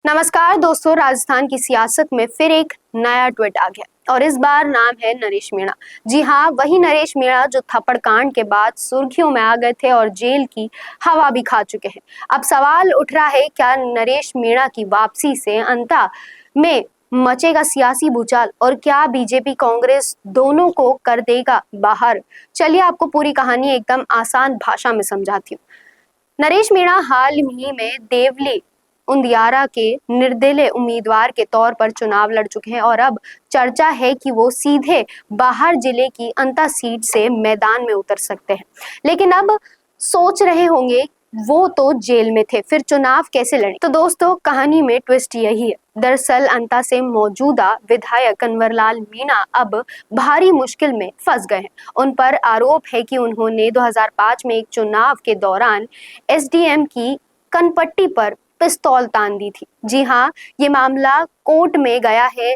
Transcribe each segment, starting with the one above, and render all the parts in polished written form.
नमस्कार दोस्तों, राजस्थान की सियासत में फिर एक नया ट्वीट आ गया और इस बार नाम है नरेश मीणा। जी हाँ, वही नरेश मीणा जो थप्पड़ कांड के बाद सुर्खियों में आ गए थे और जेल की हवा भी खा चुके हैं। अब सवाल उठ रहा है, क्या नरेश मीणा की वापसी से अंता में मचेगा सियासी भूचाल और क्या बीजेपी कांग्रेस दोनों को कर देगा बाहर? चलिए आपको पूरी कहानी एकदम आसान भाषा में समझाती हूँ। नरेश मीणा हाल ही में देवली उंदियारा के निर्दलीय उम्मीदवार के तौर पर चुनाव लड़ चुके हैं और अब चर्चा है कि वो सीधे बाहर जिले की अंता सीट से मैदान में उतर सकते हैं। लेकिन अब सोच रहे होंगे, वो तो जेल में थे, फिर चुनाव कैसे लड़े? तो दोस्तों, कहानी में ट्विस्ट यही है। दरअसल अंता से मौजूदा विधायक कन्वरलाल मीणा अब भारी मुश्किल में फंस गए हैं। उन पर आरोप है कि उन्होंने 2005 में एक चुनाव के दौरान एसडीएम की कनपट्टी पर पिस्तौल तान दी थी। जी हाँ, ये मामला कोर्ट में गया है।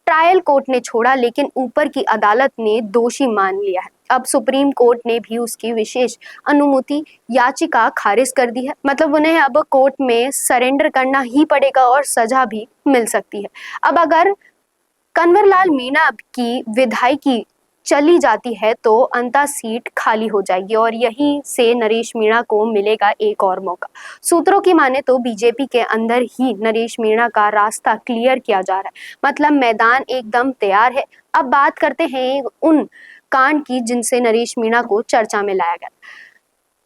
ट्रायल कोर्ट ने छोड़ा, लेकिन ऊपर की अदालत ने दोषी मान लिया है। अब सुप्रीम कोर्ट ने भी उसकी विशेष अनुमति याचिका खारिज कर दी है। मतलब उन्हें अब कोर्ट में सरेंडर करना ही पड़ेगा और सजा भी मिल सकती है। अब अगर कन्वरलाल मीणा की विधायकी चली जाती है तो अंता सीट खाली हो जाएगी और यहीं से नरेश मीणा को मिलेगा एक और मौका। सूत्रों की माने तो बीजेपी के अंदर ही नरेश मीणा का रास्ता क्लियर किया जा रहा है। मतलब मैदान एकदम तैयार है। अब बात करते हैं उन कांड की जिनसे नरेश मीणा को चर्चा में लाया गया।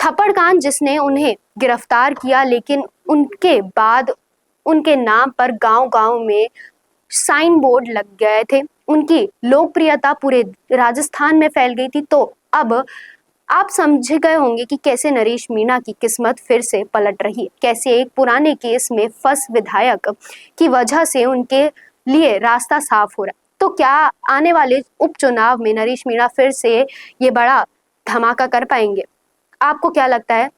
थप्पड़ कांड, जिसने उन्हें गिरफ्तार किया, लेकिन उनके बाद उनके नाम पर गांव-गांव में साइन बोर्ड लग गए थे। उनकी लोकप्रियता पूरे राजस्थान में फैल गई थी। तो अब आप समझ गए होंगे कि कैसे नरेश मीणा की किस्मत फिर से पलट रही है। कैसे एक पुराने केस में फंस विधायक की वजह से उनके लिए रास्ता साफ हो रहा है। तो क्या आने वाले उपचुनाव में नरेश मीणा फिर से ये बड़ा धमाका कर पाएंगे? आपको क्या लगता है?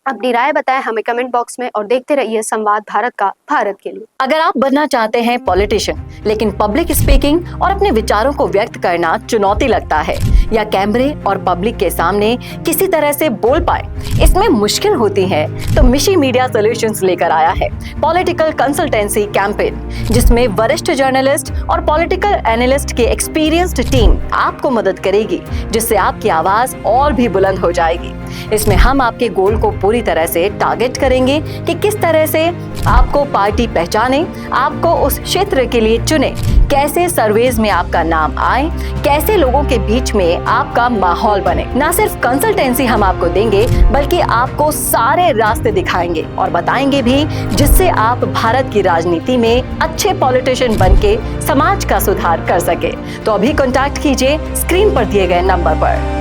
अपनी राय बताएं हमें कमेंट बॉक्स में और देखते रहिए संवाद भारत का, भारत के लिए। अगर आप बनना चाहते हैं पॉलिटिशियन, लेकिन पब्लिक स्पीकिंग और अपने विचारों को व्यक्त करना चुनौती लगता है, या कैमरे और पब्लिक के सामने किसी तरह से बोल पाए इसमें मुश्किल होती है, तो मिशी मीडिया सॉल्यूशंस लेकर आया है पॉलिटिकल कंसल्टेंसी कैंपेन, जिसमें वरिष्ठ जर्नलिस्ट और पॉलिटिकल एनालिस्ट की एक्सपीरियंस्ड टीम आपको मदद करेगी, जिससे आपकी आवाज और भी बुलंद हो जाएगी। इसमें हम आपके गोल को पूरी तरह से टारगेट करेंगे कि किस तरह से आपको पार्टी पहचाने, आपको उस क्षेत्र के लिए चुने, कैसे सर्वेज में आपका नाम आए, कैसे लोगों के बीच में आपका माहौल बने। ना सिर्फ कंसल्टेंसी हम आपको देंगे, बल्कि आपको सारे रास्ते दिखाएंगे और बताएंगे भी, जिससे आप भारत की राजनीति में अच्छे पॉलिटिशियन बनके समाज का सुधार कर सके। तो अभी कॉन्टैक्ट कीजिए स्क्रीन पर दिए गए नंबर पर।